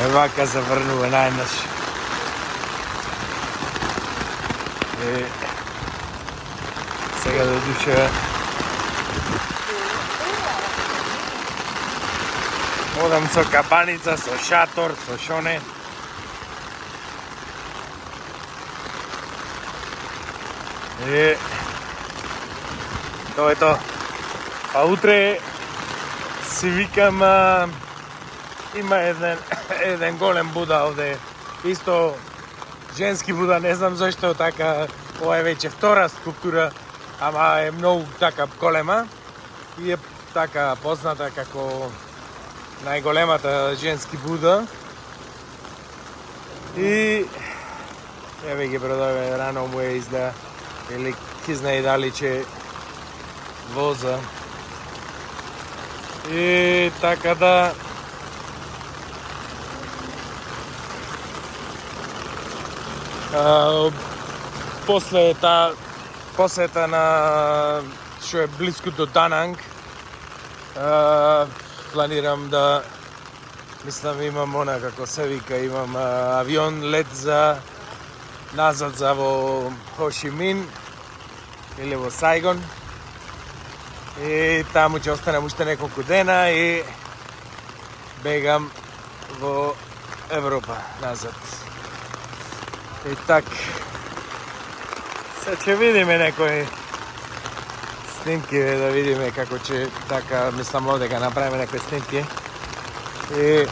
Вака се врнува најнаш. Сега да душе одам со кабаница, со шатор, со шоне. Тоа е тоа. А утре си викам има еден голем Буда овде. Исто женски Буда, не знам зашто така. Ова е веќе втора скулптура, ама е многу така голема и е така позната како најголемата женски Буда. И еве ги продава, рано му е изда, или ки знае дали че воза. И така да после таа посета на што е близко до Дананг, планирам да, мислам имам она како се вика, имам авион лет за назад за во Хошимин или во Сайгон. И таму ќе останам уште неколку дена и бегам во Европа назад. И так, се ќе видиме некои снимки, да видиме како ќе, така, мислам овде га направиме некои снимки. И